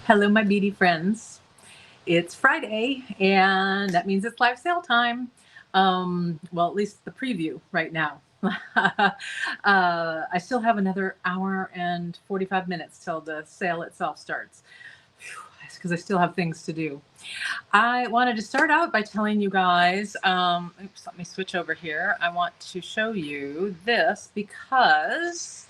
Hello, my beauty friends. It's Friday, and that means it's live sale time. Well, at least the preview right now. I still have another hour and 45 minutes till the sale itself starts because I still have things to do. I wanted to start out by telling you guys, oops, let me switch over here. I want to show you this because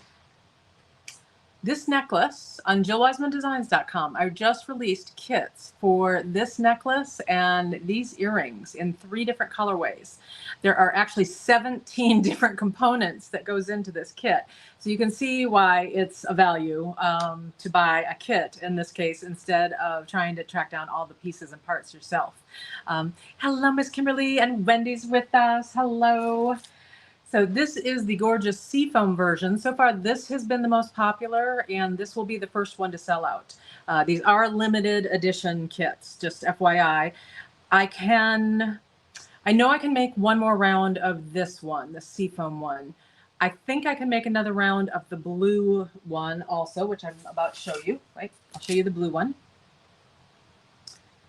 this necklace on JillWisemanDesigns.com, I just released kits for this necklace and these earrings in 3 different colorways. There are actually 17 different components that goes into this kit. So you can see why it's a value to buy a kit in this case instead of trying to track down all the pieces and parts yourself. Hello, Miss Kimberly, and Wendy's with us. Hello. So this is the gorgeous Seafoam version. So far, this has been the most popular, and this will be the first one to sell out. These are limited edition kits, just FYI. I know I can make one more round of this one, the Seafoam one. I think I can make another round of the blue one also, which I'm about to show you, right? I'll show you the blue one.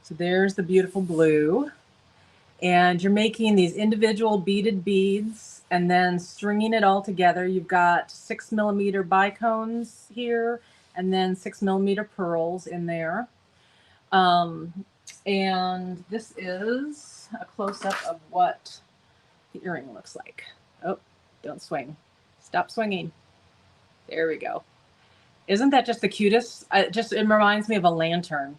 So there's the beautiful blue. And you're making these individual beaded beads and then stringing it all together. You've got 6mm bicones here and then 6mm pearls in there. And this is a close-up of what the earring looks like. Oh, don't swing. Stop swinging. There we go. Isn't that just the cutest? It reminds me of a lantern.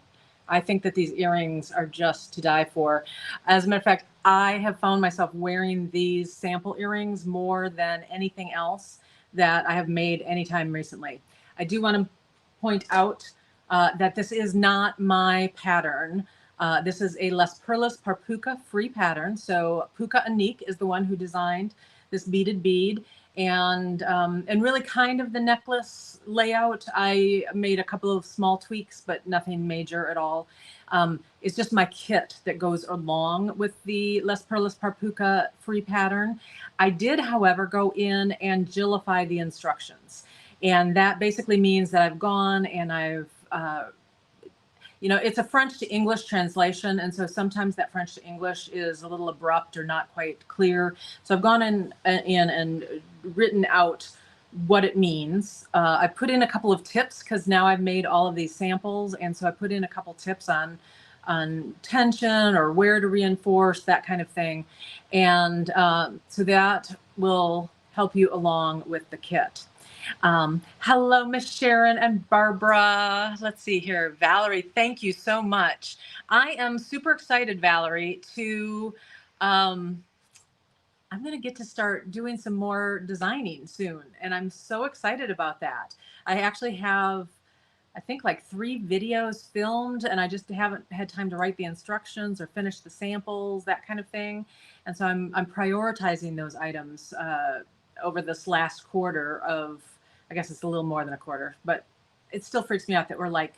I think that these earrings are just to die for. As a matter of fact, I have found myself wearing these sample earrings more than anything else that I have made anytime recently. I do want to point out that this is not my pattern. This is a Les Perles par Puka free pattern. So Puka Anik is the one who designed this beaded bead. And really kind of the necklace layout, I made a couple of small tweaks, but nothing major at all. It's just my kit that goes along with the Les Perles par Puka free pattern. I did, however, go in and Jillify the instructions. And that basically means that I've gone and I've it's a French to English translation, and so sometimes that French to English is a little abrupt or not quite clear. So I've gone in and written out what it means. I put in a couple of tips because now I've made all of these samples, and so I put in a couple tips on tension or where to reinforce, that kind of thing. And so that will help you along with the kit. Hello, Miss Sharon and Barbara. Let's see here. Valerie, thank you so much. I am super excited, Valerie, I'm going to get to start doing some more designing soon. And I'm so excited about that. I actually have, I think, like 3 videos filmed, and I just haven't had time to write the instructions or finish the samples, that kind of thing. And so I'm prioritizing those items over this last quarter of, I guess it's a little more than a quarter, but it still freaks me out that we're like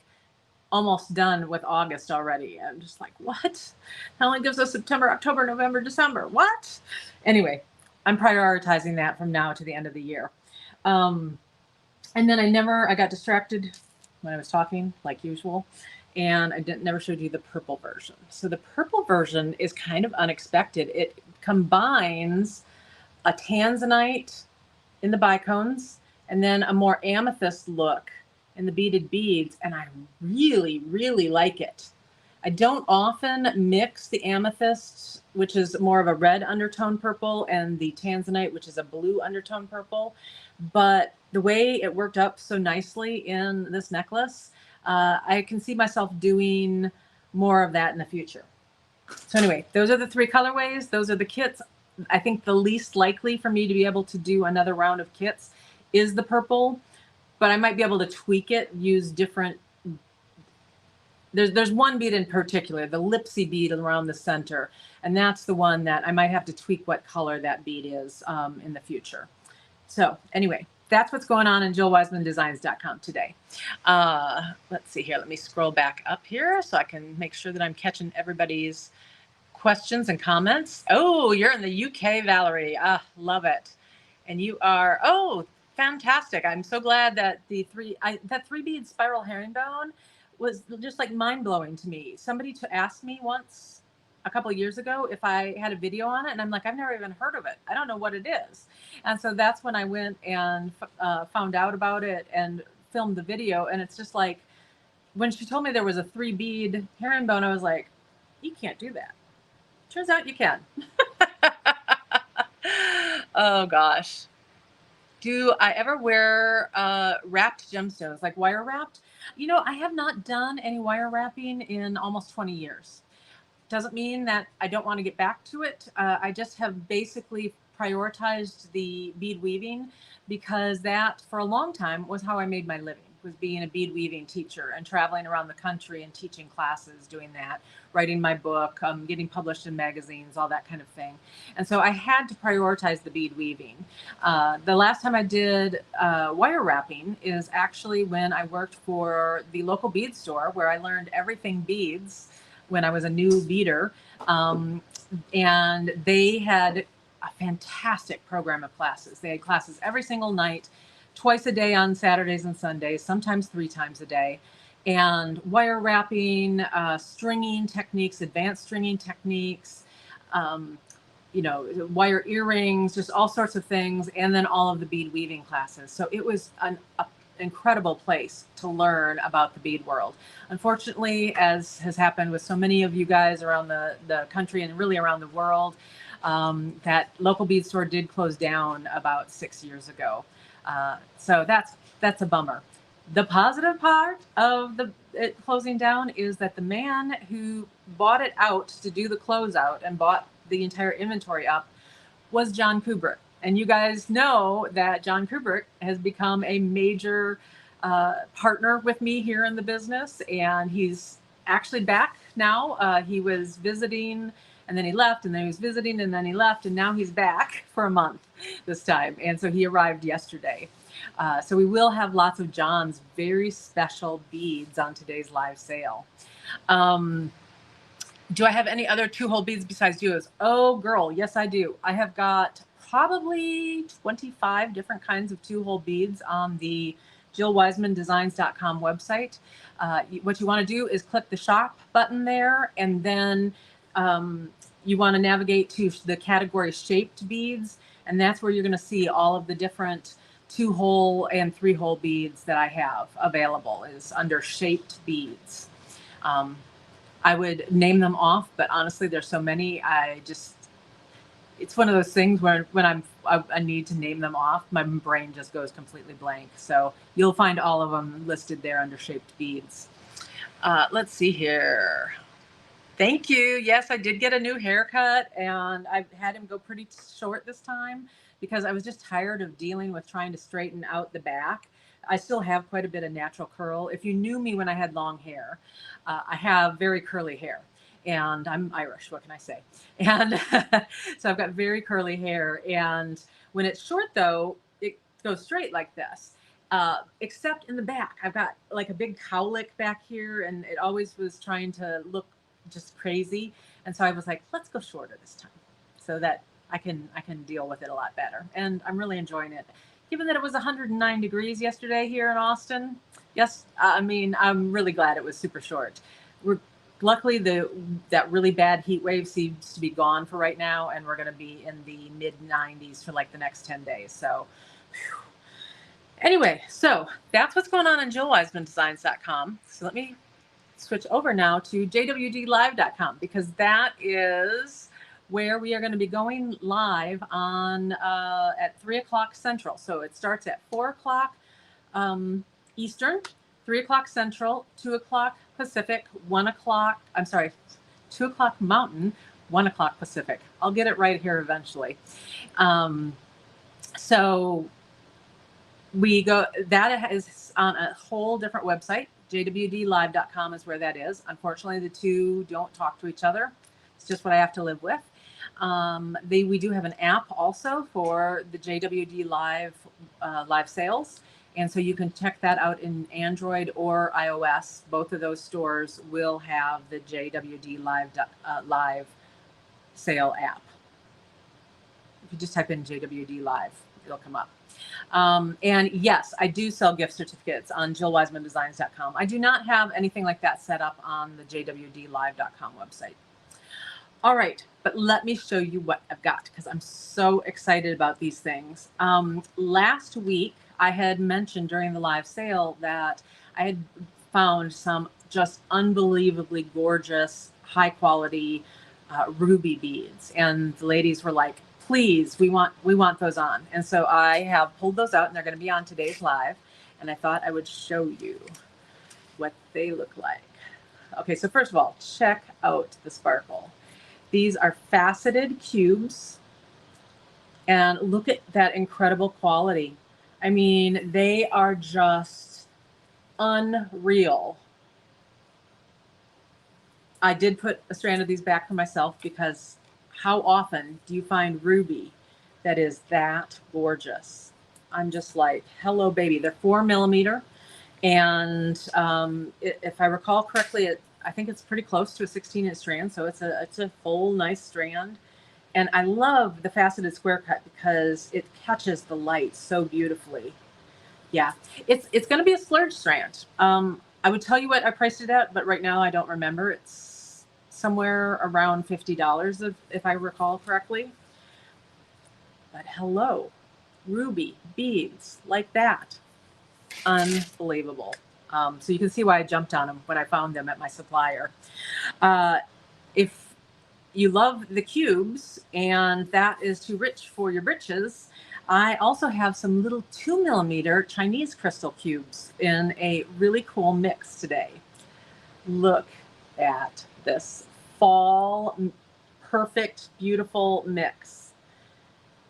almost done with August already. I'm just like, what? That only gives us September, October, November, December. What? Anyway, I'm prioritizing that from now to the end of the year. And then I got distracted when I was talking, like usual, and I never showed you the purple version. So the purple version is kind of unexpected. It combines a tanzanite in the bicones and then a more amethyst look in the beaded beads, and I really, really like it. I don't often mix the amethyst, which is more of a red undertone purple, and the tanzanite, which is a blue undertone purple, but the way it worked up so nicely in this necklace, I can see myself doing more of that in the future. So anyway, those are the 3 colorways. Those are the kits. I think the least likely for me to be able to do another round of kits is the purple, but I might be able to tweak it, use different. There's one bead in particular, the lipsy bead around the center, and that's the one that I might have to tweak what color that bead is in the future. So anyway, that's what's going on in JillWisemanDesigns.com today. Let's see here. Let me scroll back up here so I can make sure that I'm catching everybody's questions and comments. Oh, you're in the UK, Valerie. Love it. And you are, fantastic. I'm so glad that that 3 bead spiral herringbone was just like mind blowing to me. Somebody to asked me once a couple of years ago if I had a video on it, and I'm like, I've never even heard of it. I don't know what it is. And so that's when I went and found out about it and filmed the video. And it's just like when she told me there was a 3 bead herringbone, I was like, you can't do that. Turns out you can. Oh gosh. Do I ever wear wrapped gemstones, like wire wrapped? You know, I have not done any wire wrapping in almost 20 years. Doesn't mean that I don't want to get back to it. I just have basically prioritized the bead weaving because that, for a long time, was how I made my living, was being a bead weaving teacher and traveling around the country and teaching classes, doing that, writing my book, getting published in magazines, all that kind of thing. And so I had to prioritize the bead weaving. The last time I did wire wrapping is actually when I worked for the local bead store where I learned everything beads when I was a new beader. And they had a fantastic program of classes. They had classes every single night, twice a day on Saturdays and Sundays, sometimes 3 times a day. And wire wrapping, stringing techniques, advanced stringing techniques, you know, wire earrings, just all sorts of things. And then all of the bead weaving classes. So it was an incredible place to learn about the bead world. Unfortunately, as has happened with so many of you guys around the country and really around the world, that local bead store did close down about 6 years ago. So that's a bummer. The positive part of it closing down is that the man who bought it out to do the closeout and bought the entire inventory up was John Kubrick. And you guys know that John Kubrick has become a major partner with me here in the business. And he's actually back now. He was visiting and then he left, and then he was visiting and then he left. And now he's back for a month this time. And so he arrived yesterday. So we will have lots of John's very special beads on today's live sale. Do I have any other 2-hole beads besides duos? Oh, girl, yes, I do. I have got probably 25 different kinds of 2-hole beads on the JillWisemanDesigns.com website. What you want to do is click the shop button there, and then you want to navigate to the category shaped beads, and that's where you're going to see all of the different 2-hole and 3-hole beads that I have available, is under shaped beads. I would name them off, but honestly, there's so many. It's one of those things where when I need to name them off, my brain just goes completely blank. So you'll find all of them listed there under shaped beads. Let's see here. Thank you. Yes, I did get a new haircut, and I've had him go pretty short this time because I was just tired of dealing with trying to straighten out the back. I still have quite a bit of natural curl. If you knew me when I had long hair, I have very curly hair, and I'm Irish. What can I say? And so I've got very curly hair. And when it's short, though, it goes straight like this, except in the back. I've got like a big cowlick back here, and it always was trying to look just crazy. And so I was like, let's go shorter this time so that I can deal with it a lot better. And I'm really enjoying it. Given that it was 109 degrees yesterday here in Austin, yes, I mean, I'm really glad it was super short. Luckily, that really bad heat wave seems to be gone for right now, and we're going to be in the mid 90s for like the next 10 days. So whew. Anyway, so that's what's going on JillWisemanDesigns.com. So let me switch over now to jwdlive.com, because that is where we are going to be going live on at 3 o'clock Central. So it starts at 4 o'clock Eastern, 3 o'clock Central, 2 o'clock Pacific, 1 o'clock, 2 o'clock Mountain, 1 o'clock Pacific. I'll get it right here eventually. So we go, that is on a whole different website. jwdlive.com is where that is. Unfortunately, the two don't talk to each other. It's just what I have to live with. We do have an app also for the JWD Live live sales. And so you can check that out in Android or iOS. Both of those stores will have the JWD Live sale app. If you just type in JWD Live, it'll come up. And yes, I do sell gift certificates on jillwisemandesigns.com. I do not have anything like that set up on the jwdlive.com website. All right, but let me show you what I've got because I'm so excited about these things. Last week, I had mentioned during the live sale that I had found some just unbelievably gorgeous, high quality ruby beads. And the ladies were like, please, we want those on. And so I have pulled those out and they're going to be on today's live. And I thought I would show you what they look like. Okay, so first of all, check out the sparkle. These are faceted cubes, and look at that incredible quality. I mean, they are just unreal. I did put a strand of these back for myself because how often do you find ruby that is that gorgeous? I'm just like, hello, baby. They're 4 millimeter. And if I recall correctly, I think it's pretty close to a 16-inch strand. So it's a full, nice strand. And I love the faceted square cut because it catches the light so beautifully. Yeah, it's going to be a splurge strand. I would tell you what I priced it at, but right now I don't remember. It's somewhere around $50 if I recall correctly. But hello, ruby beads like that. Unbelievable. So you can see why I jumped on them when I found them at my supplier. If you love the cubes and that is too rich for your britches, I also have some little 2 millimeter Chinese crystal cubes in a really cool mix today. Look at this fall, perfect, beautiful mix.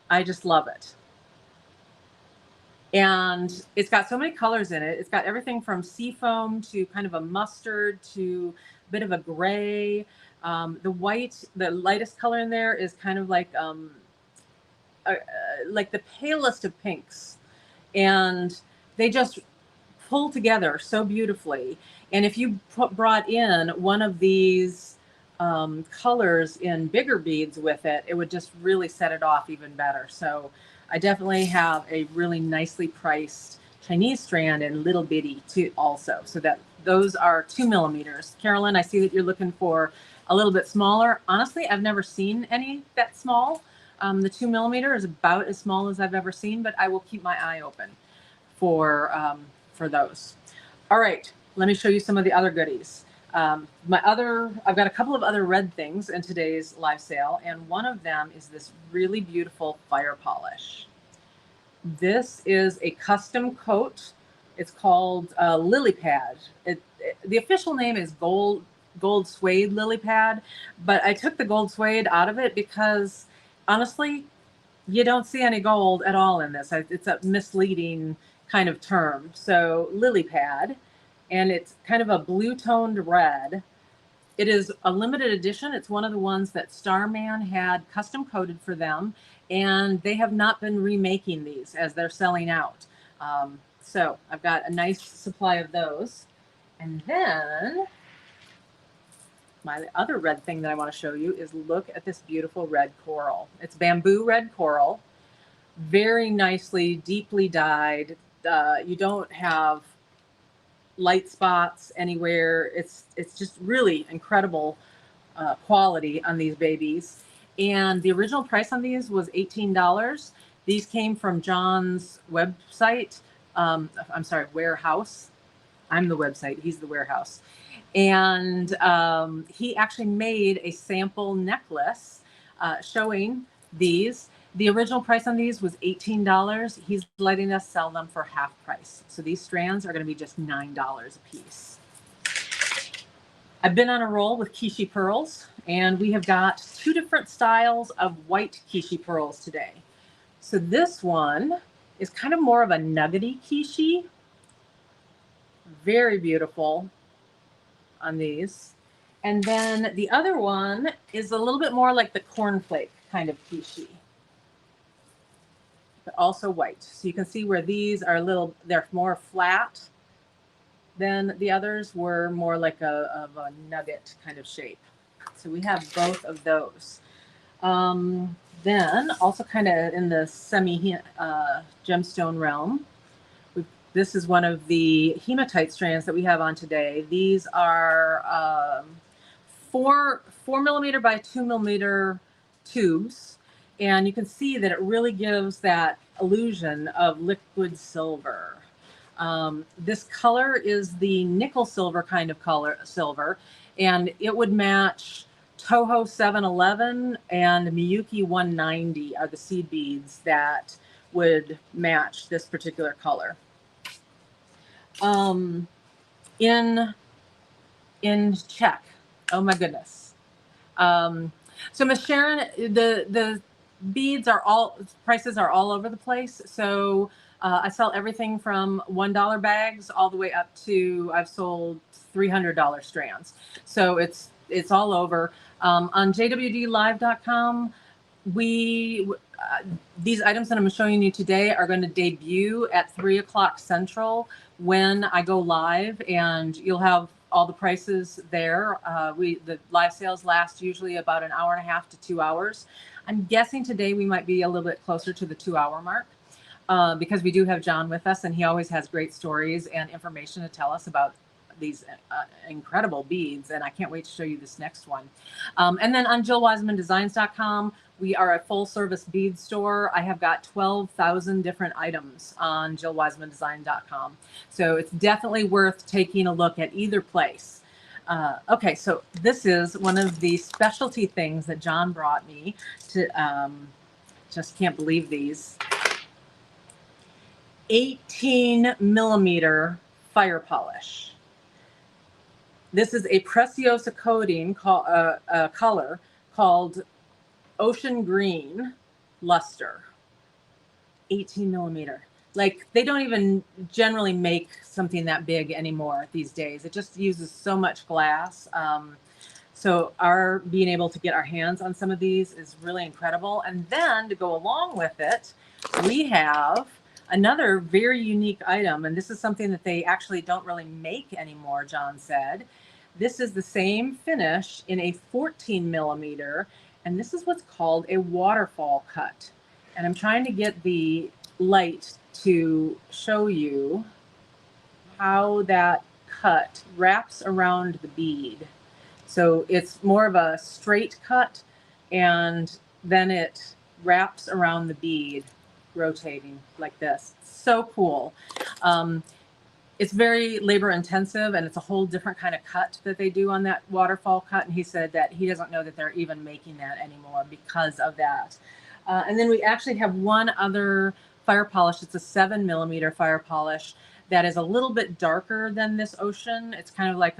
I just love it. And it's got so many colors in it. It's got everything from seafoam to kind of a mustard to a bit of a gray. The white, the lightest color in there is kind of like the palest of pinks. And they just pull together so beautifully. And if you brought in one of these colors in bigger beads with it, it would just really set it off even better. So I definitely have a really nicely priced Chinese strand and little bitty too also. So that those are 2 millimeters. Carolyn, I see that you're looking for a little bit smaller. Honestly, I've never seen any that small. The 2 millimeter is about as small as I've ever seen, but I will keep my eye open for those. All right, let me show you some of the other goodies. I've got a couple of other red things in today's live sale, and one of them is this really beautiful fire polish. This is a custom coat. It's called Lily Pad. The official name is gold suede lily pad, but I took the gold suede out of it because honestly, you don't see any gold at all in this. It's a misleading kind of term. So lily pad, and it's kind of a blue toned red. It is a limited edition. It's one of the ones that Starman had custom coated for them, and they have not been remaking these as they're selling out. So I've got a nice supply of those. And then my other red thing that I want to show you is look at this beautiful red coral. It's bamboo red coral, very nicely, deeply dyed. You don't have light spots anywhere. It's just really incredible quality on these babies. And the original price on these was $18. These came from John's website. I'm sorry, warehouse. I'm the website. He's the warehouse. And he actually made a sample necklace showing these. The original price on these was $18. He's letting us sell them for half price. So these strands are going to be just $9 a piece. I've been on a roll with Kishi Pearls, and we have got 2 different styles of white Kishi Pearls today. So this one is kind of more of a nuggety Kishi. Very beautiful on these. And then the other one is a little bit more like the cornflake kind of Kishi, but also white. So you can see where these are they're more flat than the others were more like of a nugget kind of shape. So we have both of those. then also kind of in the semi gemstone realm, this is one of the hematite strands that we have on today. These are 4 millimeter by 2 millimeter tubes, and you can see that it really gives that illusion of liquid silver. This color is the nickel silver kind of color silver, and it would match Toho 711 and Miyuki 190 are the seed beads that would match this particular color. In Czech, oh my goodness. So Miss Sharon, the beads are all, prices are all over the place. So I sell everything from $1 bags all the way up to, I've sold $300 strands. So it's all over. On jwdlive.com, these items that I'm showing you today are going to debut at 3 o'clock Central when I go live, and you'll have all the prices there. The live sales last usually about an hour and a half to 2 hours. I'm guessing today we might be a little bit closer to the 2-hour mark because we do have John with us, and he always has great stories and information to tell us about these incredible beads, and I can't wait to show you this next one. And then on JillWisemanDesigns.com, we are a full-service bead store. I have got 12,000 different items on JillWisemanDesign.com, so it's definitely worth taking a look at either place. Okay, so this is one of the specialty things that John brought me to. Just can't believe these. 18 millimeter fire polish. This is a Preciosa coating color called Ocean Green Luster. 18 millimeter. Like, they don't even generally make something that big anymore these days. It just uses so much glass. So our being able to get our hands on some of these is really incredible. And then to go along with it, we have another very unique item, and this is something that they actually don't really make anymore, John said. This is the same finish in a 14 millimeter, and this is what's called a waterfall cut. And I'm trying to get the light to show you how that cut wraps around the bead. So it's more of a straight cut, and then it wraps around the bead, rotating like this. So cool. It's very labor intensive, and it's a whole different kind of cut that they do on that waterfall cut. And he said that he doesn't know that they're even making that anymore because of that. And then we actually have one other fire polish. It's a 7 millimeter fire polish that is a little bit darker than this Ocean. It's kind of like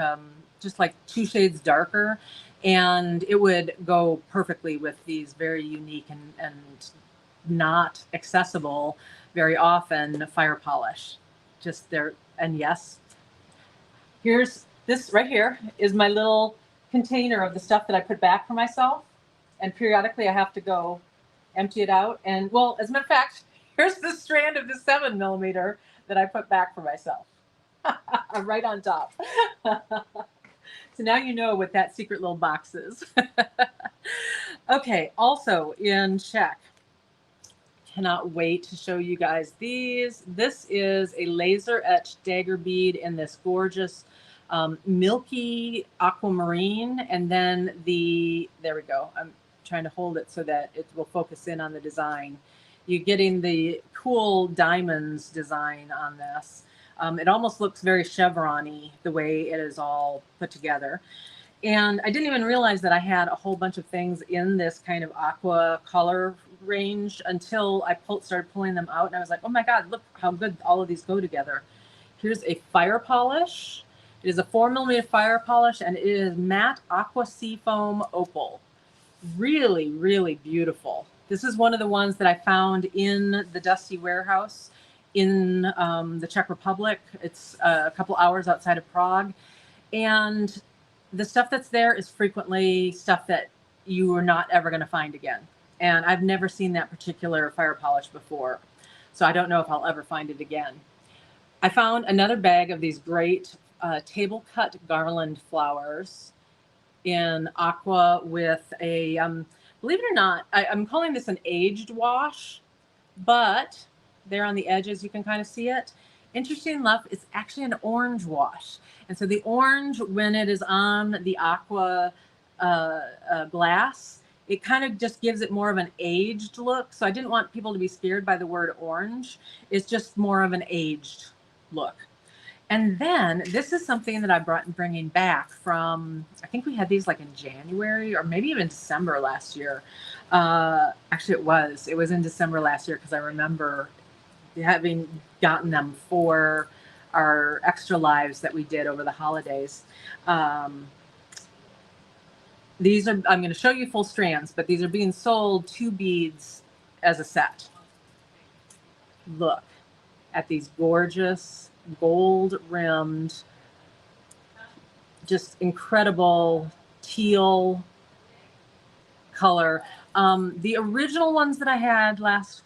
just like 2 shades darker, and it would go perfectly with these very unique and not accessible very often fire polish. Just there. And yes, here's this right here is my little container of the stuff that I put back for myself, and periodically I have to go empty it out. And well, as a matter of fact, here's the strand of the 7 millimeter that I put back for myself. Right on top. So now you know what that secret little box is. Okay, also in Czech, cannot wait to show you guys these. This is a laser etched dagger bead in this gorgeous milky aquamarine. And then there we go. I'm trying to hold it so that it will focus in on the design. You're getting the cool diamonds design on this. It almost looks very chevron-y the way it is all put together. And I didn't even realize that I had a whole bunch of things in this kind of aqua color range until I started pulling them out. And I was like, oh my God, look how good all of these go together. Here's a fire polish. It is a 4 millimeter fire polish, and it is matte aqua seafoam opal. Really, really beautiful. This is one of the ones that I found in the Dusty Warehouse in the Czech Republic. It's a couple hours outside of Prague. And the stuff that's there is frequently stuff that you are not ever going to find again. And I've never seen that particular fire polish before, so I don't know if I'll ever find it again. I found another bag of these great table cut garland flowers in aqua with a Believe it or not, I'm calling this an aged wash, but there on the edges, you can kind of see it. Interesting enough, it's actually an orange wash. And so the orange, when it is on the aqua glass, it kind of just gives it more of an aged look. So I didn't want people to be scared by the word orange. It's just more of an aged look. And then this is something that I bringing back from, I think we had these like in January or maybe even December last year. Actually, it was in December last year because I remember having gotten them for our extra lives that we did over the holidays. These are, I'm going to show you full strands, but these are being sold 2 beads as a set. Look at these gorgeous gold rimmed, just incredible teal color. The original ones that I had last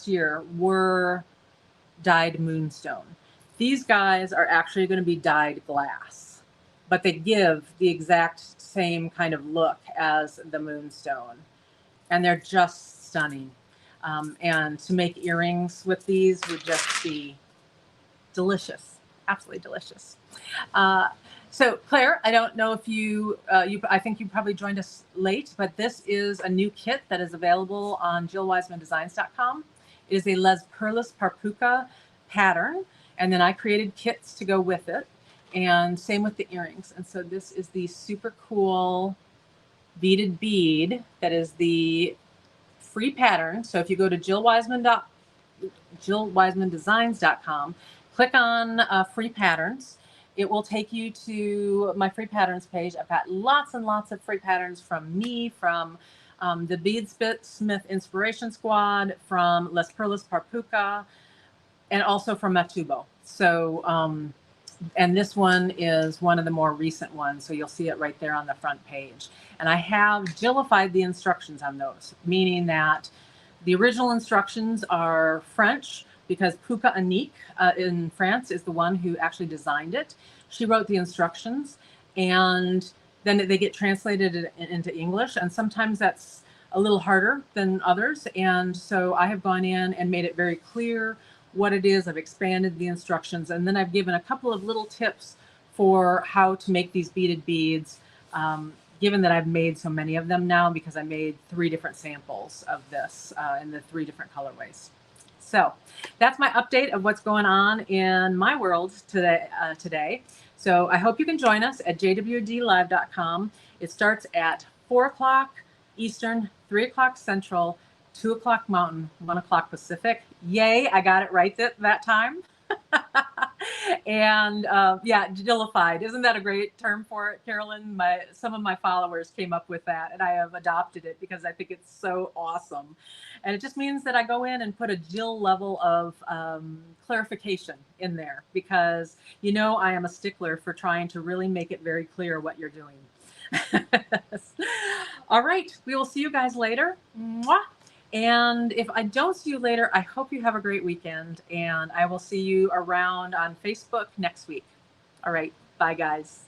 year were dyed moonstone. These guys are actually going to be dyed glass, but they give the exact same kind of look as the moonstone, and they're just stunning. And to make earrings with these would just be delicious, absolutely delicious. So Claire, I don't know if I think you probably joined us late, but this is a new kit that is available on JillWisemanDesigns.com. It is a Les Perlis Parpuca pattern, and then I created kits to go with it, and same with the earrings. And so this is the super cool beaded bead that is the free pattern. So if you go to JillWisemanDesigns.com, click on free patterns. It will take you to my free patterns page. I've got lots and lots of free patterns from me, from the Beadsmith Inspiration Squad, from Les Perlis Parpuca, and also from Matubo. So, and this one is one of the more recent ones. So you'll see it right there on the front page. And I have Jillified the instructions on those, meaning that the original instructions are French, because Puka Anique in France is the one who actually designed it. She wrote the instructions, and then they get translated into English. And sometimes that's a little harder than others. And so I have gone in and made it very clear what it is. I've expanded the instructions, and then I've given a couple of little tips for how to make these beaded beads, given that I've made so many of them now, because I made 3 different samples of this in the 3 different colorways. So that's my update of what's going on in my world today. So I hope you can join us at jwdlive.com. It starts at 4 o'clock Eastern, 3 o'clock Central, 2 o'clock Mountain, 1 o'clock Pacific. Yay, I got it right that time. And yeah, Jillified. Isn't that a great term for it, Carolyn? Some of my followers came up with that, and I have adopted it because I think it's so awesome. And it just means that I go in and put a Jill level of clarification in there, because I am a stickler for trying to really make it very clear what you're doing. All right, we will see you guys later. Mwah. And if I don't see you later, I hope you have a great weekend, and I will see you around on Facebook next week. All right, bye guys.